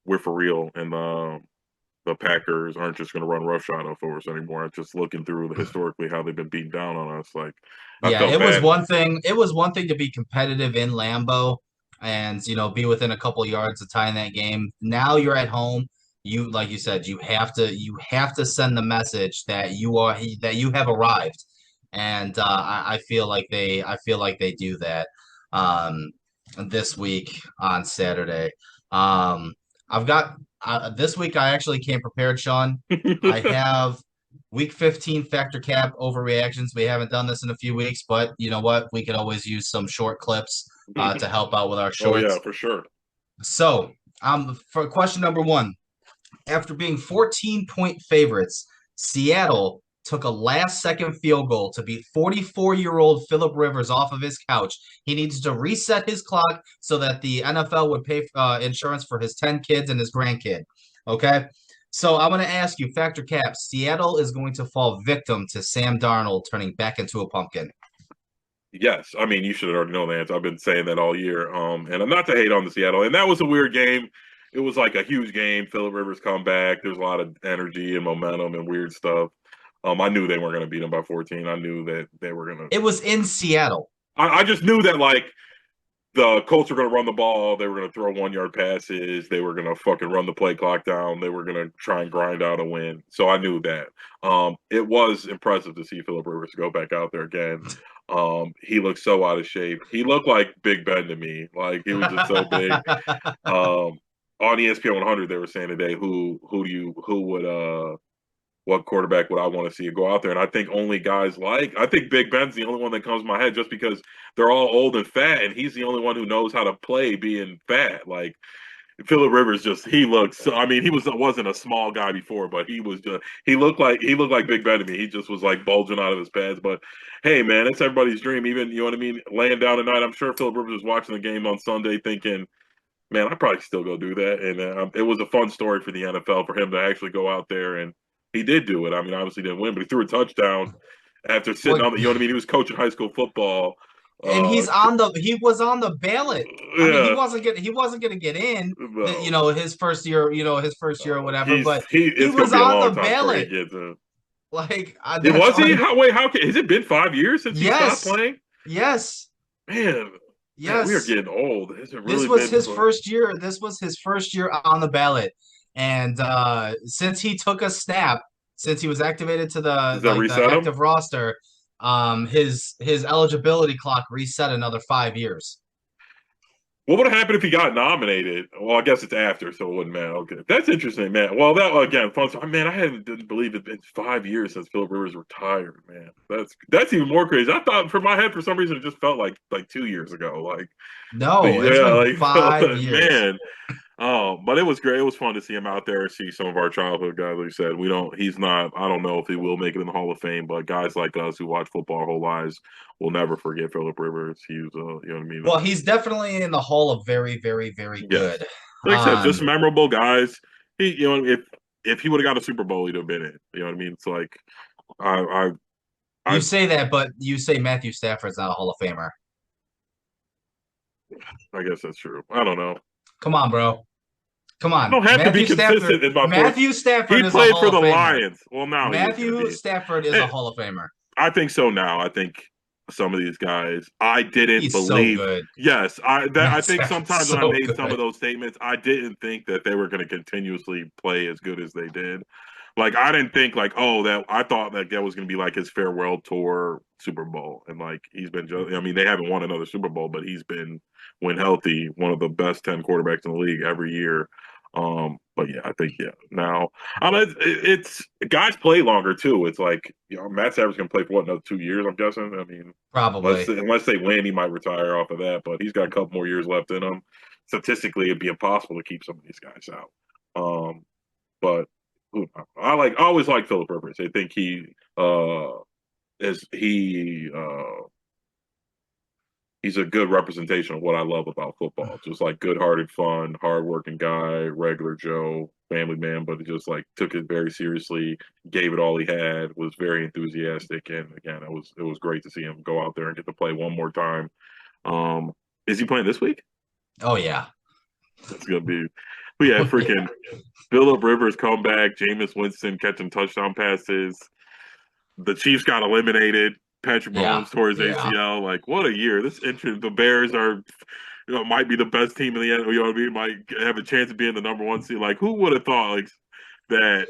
we're for real, and the Packers aren't just going to run roughshod over us anymore. Just looking through historically how they've been beaten down on us, like, I Yeah, felt it was bad. one thing. It was one thing to be competitive in Lambeau and be within a couple yards of tying that game. Now you're at home. You, like you said, you have to send the message that you have arrived, and I feel like they do that um, this week on Saturday. Um, I've got this week. I actually came prepared, Sean. I have Week 15 factor cap overreactions. We haven't done this in a few weeks, but you know what? We could always use some short clips to help out with our Oh yeah, shorts. for sure. So, for question number 1, after being 14-point favorites, Seattle took a last-second field goal to beat 44-year-old Philip Rivers off of his couch. He needs to reset his clock so that the NFL would pay insurance for his 10 kids and his grandkid. Okay? So I'm going to ask you, factor cap, Seattle is going to fall victim to Sam Darnold turning back into a pumpkin. Yes, I mean, you should already know the answer. I've been saying that all year. And I'm not to hate on the Seattle, and that was a weird game. It was like a huge game. Philip Rivers come back. There's a lot of energy and momentum and weird stuff. I knew they weren't going to beat them by 14. I knew that they were going to. It was in Seattle. I just knew that, like, the Colts were going to run the ball. They were going to throw 1-yard passes. They were going to fucking run the play clock down. They were going to try and grind out a win. So I knew that. It was impressive to see Philip Rivers go back out there again. He looked so out of shape. He looked like Big Ben to me. Like, he was just so big. Um, on ESPN 100 they were saying today who would what quarterback would I want to see go out there? And I think only guys like I think Big Ben's the only one that comes to my head just because they're all old and fat, and he's the only one who knows how to play being fat. Like Phillip Rivers, just he looks. I mean, he wasn't a small guy before, but he looked like Big Ben to me. He just was like bulging out of his pads. But hey, man, it's everybody's dream. Even you know what I mean, laying down at night. I'm sure Phillip Rivers was watching the game on Sunday thinking, man, I'd probably still go do that. And it was a fun story for the NFL for him to actually go out there, and he did do it. I mean, obviously didn't win, but he threw a touchdown after sitting What? on the. You know what I mean? He was coaching high school football. And Uh, he was on the ballot. I mean, yeah, he wasn't gonna get in the, no, his first year, his first year or whatever, but he. he It's gonna was be a on long the time before he ballot. gets in. Like It that's was he? How has it been 5 years since he stopped yes, playing? yes, Man, man, we are yes. getting old. Has it This really was been? his first year. This was his first year on the ballot. And since he took a snap, since he was activated to Does that the reset him? active roster, his eligibility clock reset another 5 years. What would have happened if he got nominated? Well, I guess it's after, so it wouldn't matter. Okay, that's interesting, man. Well, that again, fun. Man, I haven't didn't believe it's been 5 years since Philip Rivers retired. Man, that's even more crazy. I thought, for my head, for some reason, it just felt like 2 years ago. But No, it's yeah, been like 5 years. man. Oh, but it was great. It was fun to see him out there and see some of our childhood guys. Like you said, we don't. He's not. I don't know if he will make it in the Hall of Fame, but guys like us who watch football our whole lives will never forget Philip Rivers. He was, you know what I mean. Well, he's definitely in the Hall of very, very, very Yes, good. like I said, just Um, memorable guys. If he would have got a Super Bowl, he'd have been it. You know what I mean? It's like I you I say that, but you say Matthew Stafford's not a Hall of Famer. I guess that's true. I don't know. Come on, bro. Come I on. don't have to be consistent in my sports. Matthew Stafford He is a played Hall for of the Famer. Lions. Well, now he is going to Matthew be. Stafford is a Eh, Hall of Famer. I think so now. I think some of these guys, I didn't He's so believe. good. Yes, I Matt think Stafford's sometimes when I so made some of good. those statements, I didn't think that they were going to continuously play as good as they did. Like I didn't think like, oh, that I thought that was going to be like his farewell tour Super Bowl, and like he's been just. I mean, they haven't won another Super Bowl, but he's been, when healthy, one of the best 10 quarterbacks in the league every year. But yeah, I think yeah. Now, it's guys play longer too. It's like Matt Stafford's gonna play for what, another 2 years? I'm guessing. I mean, Probably. unless they win, he might retire off of that. But he's got a couple more years left in him. Statistically, it'd be impossible to keep some of these guys out. But I always like Philip Rivers. I think is he's a good representation of what I love about football. Just like good-hearted, fun, hardworking guy, regular Joe, family man, but he just like took it very seriously, gave it all he had, was very enthusiastic, and again, it was great to see him go out there and get to play one more time. Um, is he playing this week? Oh yeah. That's gonna be. We had freaking Philip Rivers come back, Jameis Winston catching touchdown passes. The Chiefs got eliminated. Patrick Yeah. Mahomes tore his Yeah. ACL. Like, what a year! The Bears are, might be the best team in the end. You know what I mean? Might have a chance of being the number one seed. Like, who would have thought like that?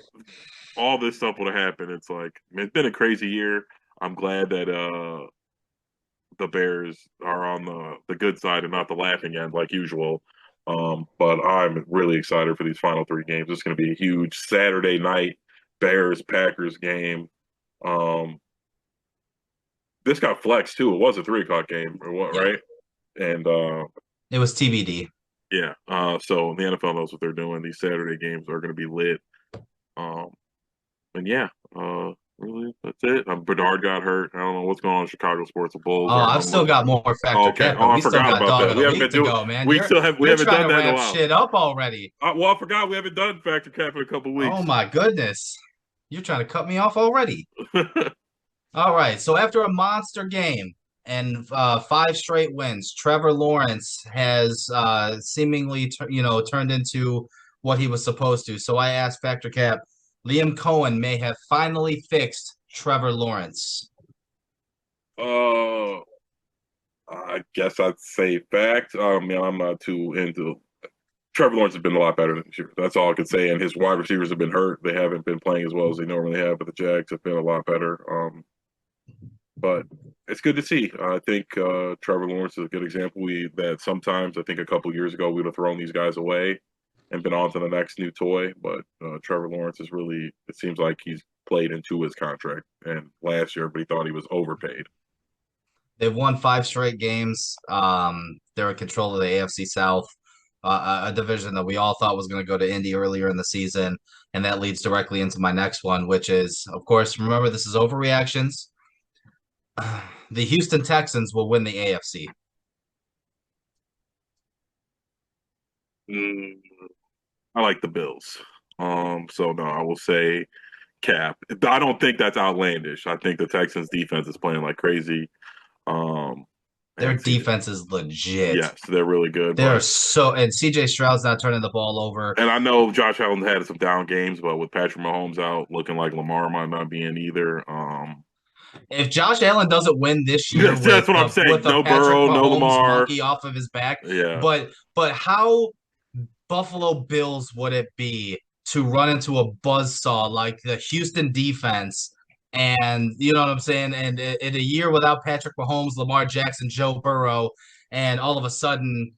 All this stuff would have happened. It's like, man, it's been a crazy year. I'm glad that the Bears are on the good side and not the laughing end like usual. But I'm really excited for these final three games. It's going to be a huge Saturday night Bears Packers game. Um, this got flexed too. It was a 3 o'clock game, or what, Yeah. right? And It was TBD. yeah, so the NFL knows what they're doing. These Saturday games are going to be lit. Um, and yeah, really, that's it. Bernard got hurt. I don't know what's going on in Chicago sports. The Bulls Oh, are I've still unless. got more factor Okay. cap, Oh, but I we still forgot got about dog that. of We the haven't week been to doing. go, man. We still we You're haven't trying done to that in a wrap while. shit up already. Well, I forgot we haven't done factor cap in a couple Oh weeks. my goodness. You're trying to cut me off already. All right. So after a monster game and 5 straight wins, Trevor Lawrence has seemingly turned into what he was supposed to. So I asked Factor Cap, Liam Cohen may have finally fixed Trevor Lawrence. uh, I guess I'd say fact. I mean, I'm not too into. Trevor Lawrence has been a lot better than this year. That's all I can say. And his wide receivers have been hurt. They haven't been playing as well as they normally have. But the Jags have been a lot better. But it's good to see. I think Trevor Lawrence is a good example. That sometimes I think a couple years ago we would have thrown these guys away. and been on to the next new toy. But Trevor Lawrence is really, it seems like he's played into his contract. And last year, everybody thought he was overpaid. They've won 5 straight games. They're in control of the AFC South, a division that we all thought was going to go to Indy earlier in the season. And that leads directly into my next one, which is, of course, remember, this is overreactions. The Houston Texans will win the AFC. Mm, I like the Bills. So no, I will say Cap. I don't think that's outlandish. I think the Texans defense is playing like crazy. Um, Their and CJ, defense is legit. yes, they're really good. They're But so, and CJ Stroud's not turning the ball over. and I know Josh Allen had some down games, but with Patrick Mahomes out, looking like Lamar might not be in either. If Josh Allen doesn't win this year That's what I'm saying. with a No Patrick Burrow, no Mahomes Lamar. monkey off of his back, Yeah. but how Buffalo Bills would it be to run into a buzzsaw like the Houston defense? And you know what I'm saying? And in a year without Patrick Mahomes, Lamar Jackson, Joe Burrow, and all of a sudden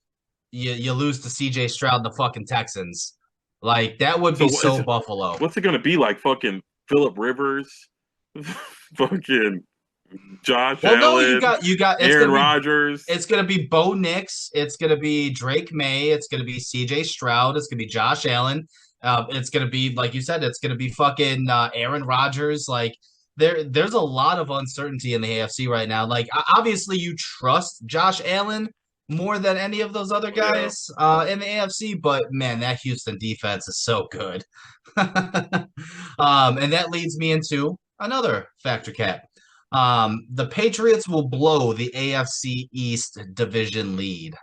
you lose to CJ Stroud and the fucking Texans. Like that would be So so Buffalo. what's it gonna be like? Fucking Phillip Rivers, fucking Josh Well, no, Allen, you got Aaron Rodgers. it's gonna be Bo Nix, it's gonna be Drake May, it's gonna be CJ Stroud, it's gonna be Josh Allen, it's gonna be like you said, it's gonna be fucking Aaron Rodgers. Like there's a lot of uncertainty in the AFC right now. Like obviously you trust Josh Allen more than any of those other Yeah. guys in the AFC, but man, that Houston defense is so good. And that leads me into another factor cap. The Patriots will blow the AFC East division lead.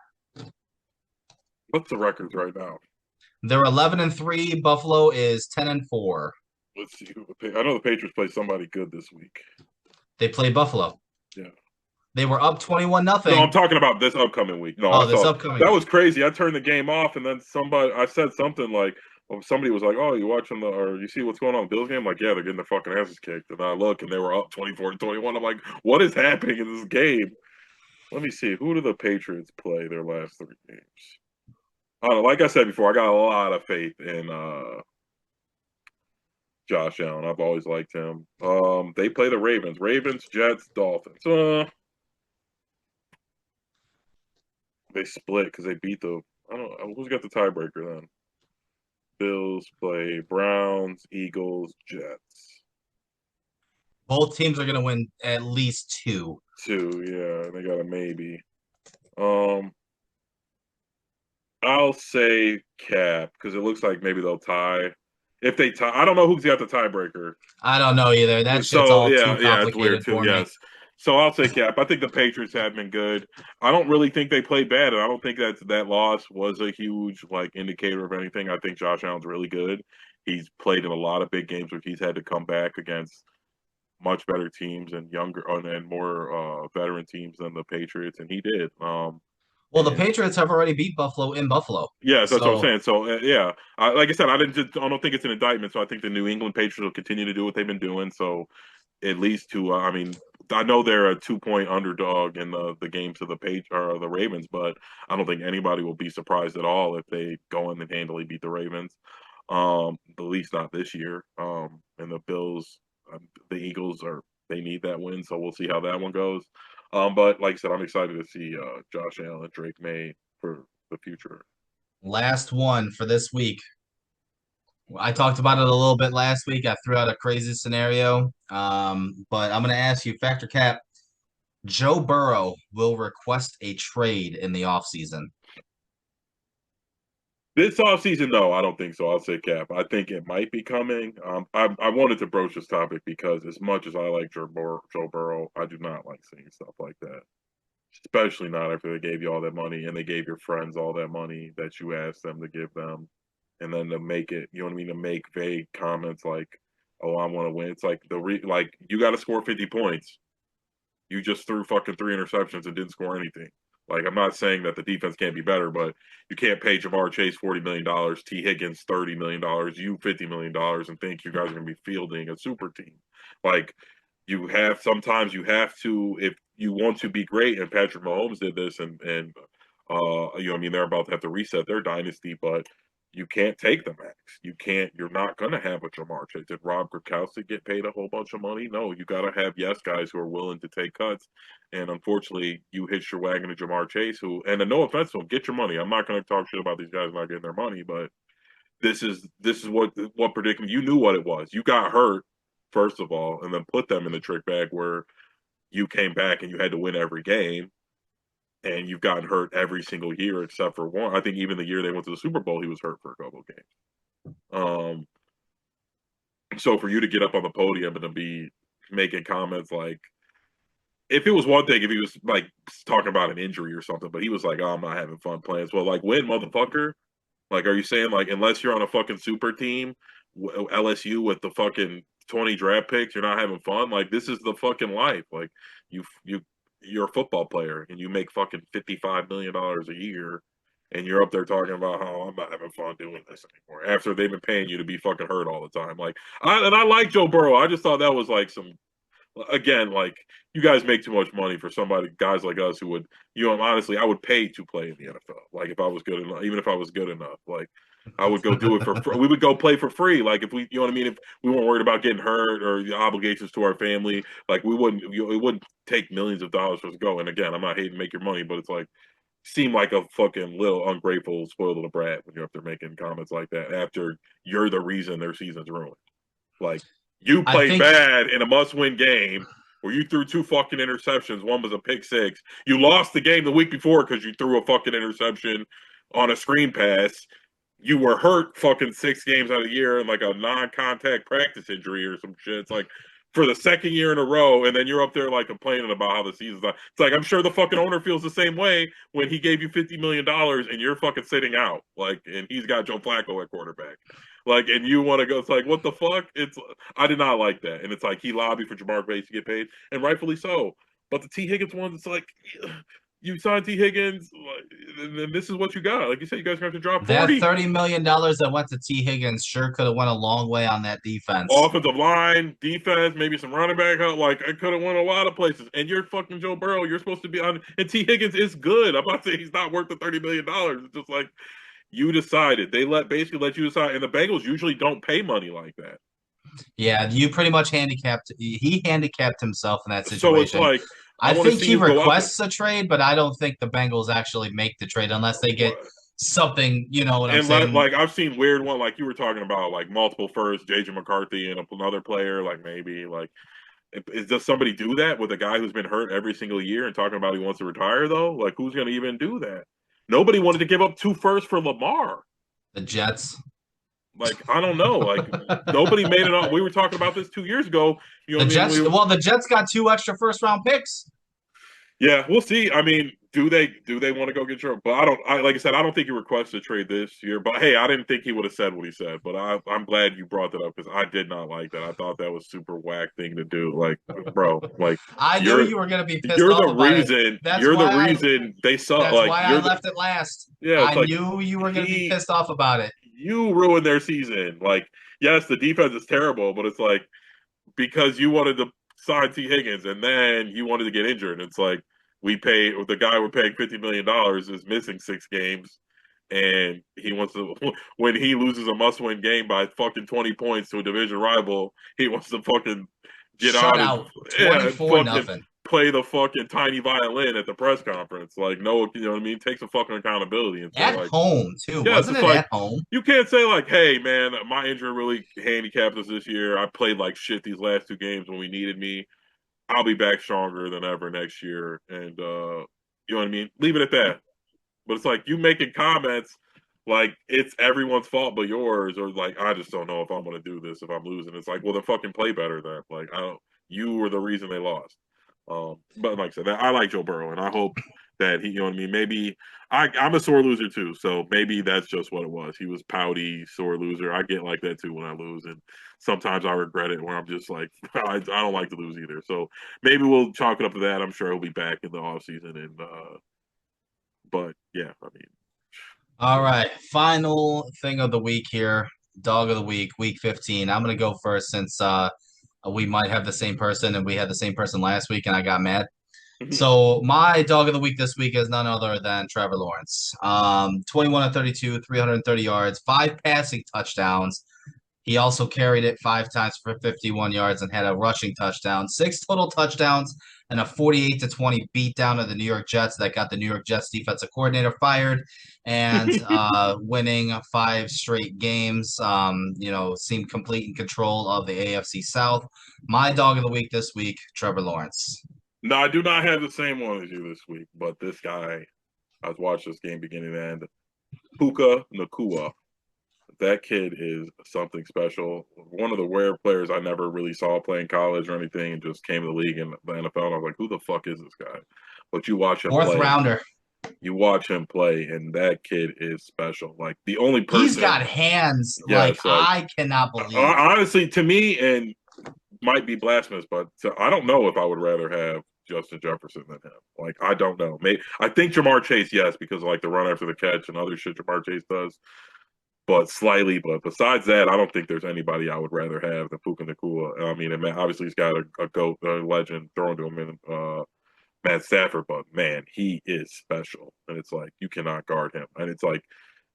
What's the records right now? They're 11-3. Buffalo is 10-4. Let's see. I know the Patriots play somebody good this week. They play Buffalo. Yeah. They were up 21-0. No, I'm talking about this upcoming week. No, oh, this upcoming. That was crazy. I turned the game off, and then I said something like, somebody was like, "Oh, you watching or you see what's going on in the Bills game?" I'm like, yeah, they're getting their fucking asses kicked. And I look, and they were up 24-21. I'm like, what is happening in this game? Let me see. Who do the Patriots play their last 3 games? I don't know. Like I said before, I got a lot of faith in Josh Allen. I've always liked him. They play the Ravens. Ravens, Jets, Dolphins. They split because they beat the. I don't know who's got the tiebreaker then. Bills play Browns, Eagles, Jets. Both teams are going to win at least 2. 2, yeah. They got a maybe. I'll say Cap because it looks like maybe they'll tie. If they tie, I don't know who's got the tiebreaker. I don't know either. That shit's all too complicated it's weird too. for Yes. me. So I'll say Cap. I think the Patriots have been good. I don't really think they played bad, and I don't think that loss was a huge indicator of anything. I think Josh Allen's really good. He's played in a lot of big games where he's had to come back against much better teams and younger and more veteran teams than the Patriots, and he did. Well, the Patriots have already beat Buffalo in Buffalo. Yeah, that's what I'm saying. So, yeah, like I said, I don't think it's an indictment. So I think the New England Patriots will continue to do what they've been doing. So, at least I mean, I know they're a 2-point underdog in the games of the Ravens, but I don't think anybody will be surprised at all if they go in and handily beat the Ravens. At least not this year. And the Bills, the Eagles they need that win, so we'll see how that one goes. But like I said, I'm excited to see Josh Allen, Drake May for the future. Last one for this week. I talked about it a little bit last week. I threw out a crazy scenario. But I'm going to ask you, Factor Cap, Joe Burrow will request a trade in the offseason. This offseason, no, I don't think so. I'll say Cap. I think it might be coming. I wanted to broach this topic because as much as I like Joe Burrow, I do not like seeing stuff like that. Especially not after they gave you all that money and they gave your friends all that money that you asked them to give them. And then to make it, you know what I mean, to make vague comments like, "Oh, I want to win." It's like you got to score 50 points. You just threw fucking 3 interceptions and didn't score anything. Like, I'm not saying that the defense can't be better, but you can't pay Jamar Chase $40 million, T. Higgins $30 million, you $50 million, and think you guys are going to be fielding a super team. Like, sometimes you have to, if you want to be great, and Patrick Mahomes did this, and you know what I mean, they're about to have to reset their dynasty, but You can't take the max. You can't. You're not going to have a Jamar Chase. Did Rob Gronkowski get paid a whole bunch of money? No. You got to have yes guys who are willing to take cuts. And unfortunately, you hitched your wagon to Jamar Chase, who, and no offense to him, get your money. I'm not going to talk shit about these guys not getting their money, but this is what predicament. You knew what it was. You got hurt first of all, and then put them in the trick bag where you came back and you had to win every game, and you've gotten hurt every single year except for one. I think even the year they went to the Super Bowl, he was hurt for a couple of games. So for you to get up on the podium and to be making comments like, if it was one thing, if he was like talking about an injury or something, but he was like, "Oh, I'm not having fun playing." Well, like, win, motherfucker. Like, are you saying like, unless you're on a fucking super team, LSU with the fucking 20 draft picks, you're not having fun? Like, this is the fucking life. Like, you're a football player and you make fucking $55 million a year, and you're up there talking about how I'm not having fun doing this anymore after they've been paying you to be fucking hurt all the time. Like, I like Joe Burrow. I just thought that was like some, again, like, you guys make too much money for somebody, guys like us who would, honestly, I would pay to play in the NFL. Like, if I was good enough, even if I was good enough, like, I would go do it for free. We would go play for free. Like, if we, you know what I mean? If we weren't worried about getting hurt or the obligations to our family, like, we wouldn't, it wouldn't take millions of dollars for us to go. And again, I'm not hating to make your money, but it's like, seem like a fucking little ungrateful, spoiled little brat when you're up there making comments like that after you're the reason their season's ruined. Like, you I played think bad in a must-win game where you threw two fucking interceptions. One was a pick six. You lost the game the week before because you threw a fucking interception on a screen pass. You were hurt fucking 6 games out of the year and like a non-contact practice injury or some shit. It's like, for the second year in a row, and then you're up there like complaining about how the season's not. It's like, I'm sure the fucking owner feels the same way when he gave you $50 million and you're fucking sitting out, like, and he's got Joe Flacco at quarterback, like, and you want to go. It's like, what the fuck? It's, I did not like that, and it's like he lobbied for Jamar Chase to get paid, and rightfully so. But the T Higgins one, it's like, you signed T Higgins, and this is what you got. Like you said, you guys are going to have to drop that 40. $30 million that went to T. Higgins sure could have went a long way on that defense. Offensive line, defense, maybe some running back help. Like, I could have won a lot of places. And you're fucking Joe Burrow. You're supposed to be on. And T. Higgins is good. I'm not saying he's not worth the $30 million. It's just like, you decided. They basically let you decide. And the Bengals usually don't pay money like that. Yeah, you pretty much handicapped. He handicapped himself in that So it's situation. like, I I want to think see he you go out there. requests a trade, but I don't think the Bengals actually make the trade unless they get What? something. You know what I'm And saying? like, I've seen weird one, like you were talking about, like multiple firsts, JJ McCarthy and another player, like maybe like, does somebody do that with a guy who's been hurt every single year and talking about he wants to retire though? Like, who's going to even do that? Nobody wanted to give up 2 firsts for Lamar. The Jets. Like, I don't know. Like, nobody made it up. We were talking about this 2 years ago. You know The what I mean? Jets. Well, the Jets got 2 extra first round picks. Yeah, we'll see. I mean, do they want to go get your? But like I said, I don't think he requested a trade this year. But hey, I didn't think he would have said what he said. But I'm glad you brought that up because I did not like that. I thought that was super whack thing to do. Like, bro, like, I knew you're you were gonna be pissed you're off the about it. reason. That's You're the why I. reason they suck. That's Like, why I left it last. yeah. It's I like, knew you were gonna be pissed off about it. you ruined their season. Like, yes, the defense is terrible, but it's like, because you wanted to sign T Higgins and then you wanted to get injured. It's like, we pay the guy we're paying $50 million is missing 6 games, and he wants to, when he loses a must-win game by fucking 20 points to a division rival, he wants to fucking get Shut on and, out yeah, and 24 fucking nothing. play the fucking tiny violin at the press conference. Like, no, you know what I mean? Take some fucking accountability and say, At like, home too, yeah, it's wasn't just it like, at home? you can't say like, hey man, my injury really handicapped us this year. I played like shit these last 2 games when we needed me. I'll be back stronger than ever next year. And you know what I mean? Leave it at that. But it's like, you making comments like it's everyone's fault but yours, or like, I just don't know if I'm gonna do this if I'm losing. It's like, well then fucking play better then. Like, I don't, you were the reason they lost. But like I said, I like Joe Burrow and I hope that he, you know what I mean? Maybe I'm a sore loser too, so maybe that's just what it was. He was pouty, sore loser. I get like that too when I lose, and sometimes I regret it where I'm just like, I don't like to lose either. So maybe we'll chalk it up to that. I'm sure he'll be back in the off season, and but yeah, I mean, All right, final thing of the week here. Dog of the week, week 15. I'm gonna go first since we might have the same person and we had the same person last week and I got mad. So my dog of the week this week is none other than Trevor Lawrence. 21 of 32, 330 yards, 5 passing touchdowns. He also carried it 5 times for 51 yards and had a rushing touchdown, 6 total touchdowns, and a 48-20 beatdown of the New York Jets that got the New York Jets defensive coordinator fired, and winning 5 straight games. Seemed complete in control of the AFC South. My dog of the week this week, Trevor Lawrence. No, I do not have the same one as you this week, but this guy, I was watching this game beginning to end. Puka Nakua. That kid is something special. One of the rare players I never really saw play in college or anything, and just came to the league in the NFL. And I was like, who the fuck is this guy? But you watch him Fourth play. rounder. You watch him play, and that kid is special. Like the only person He's got hands like I cannot believe. Honestly, to me, and might be blasphemous, but I don't know if I would rather have Justin Jefferson than him. Like I don't know. Maybe I think Jamar Chase, yes, because of, like the run after the catch and other shit Jamar Chase does. But slightly, but besides that, I don't think there's anybody I would rather have than Puka Nakua. I mean, obviously he's got a GOAT, a legend thrown to him in Matt Stafford, but man, he is special. And it's like you cannot guard him. And it's like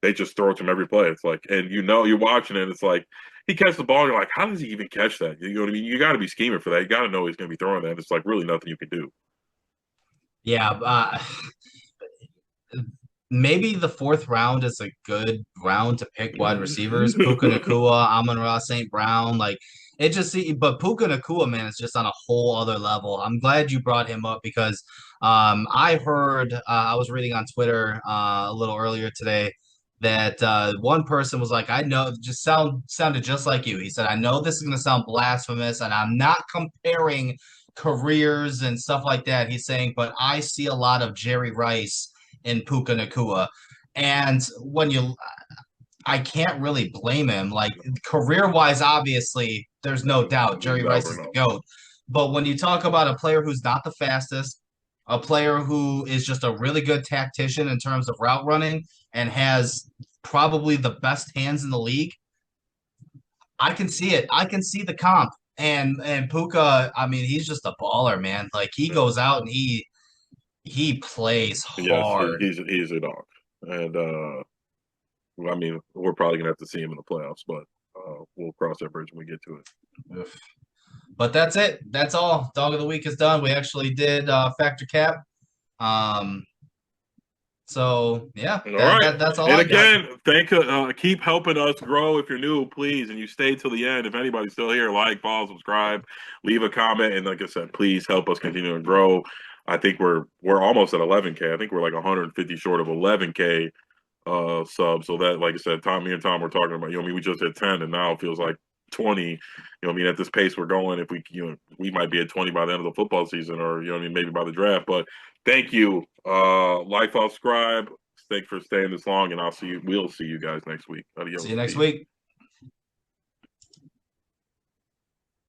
they just throw it to him every play. It's like, and you're watching it, it's like he catches the ball, and you're like, how does he even catch that? You know what I mean? You got to be scheming for that. You got to know he's going to be throwing that. It's like really nothing you can do. Yeah, maybe the fourth round is a good round to pick wide receivers. Puka Nakua, Amon-Ra St. Brown, like it just but Puka Nakua, man, is just on a whole other level. I'm glad you brought him up because I heard I was reading on Twitter a little earlier today that one person was like, I know, just sounded just like you. He said, I know this is gonna sound blasphemous, and I'm not comparing careers and stuff like that. He's saying, but I see a lot of Jerry Rice in Puka Nakua. And I can't really blame him. Like career wise, obviously, there's no doubt Jerry Rice is the GOAT. But when you talk about a player who's not the fastest, a player who is just a really good tactician in terms of route running and has probably the best hands in the league, I can see it. I can see the comp. And Puka, I mean, he's just a baller, man. Like he goes out and he plays Yes, hard. he's a dog. And I mean, we're probably gonna have to see him in the playoffs, but we'll cross that bridge when we get to it. Oof. But that's it. That's all. Dog of the week is done. We actually did factor cap. Um, so yeah, all right. that's all. And I again, keep helping us grow. If you're new, please, and you stay till the end. If anybody's still here, like, follow, subscribe, leave a comment, and like I said, please help us continue to grow. I think we're almost at 11K. I think we're like 150 short of 11K subs. So that, like I said, me and Tom were talking about. We just hit 10, and now it feels like 20. At this pace we're going, if we might be at 20 by the end of the football season, or maybe by the draft. But thank you. Like, subscribe. Thanks for staying this long, and we'll see you guys next week. Adios. See you next week.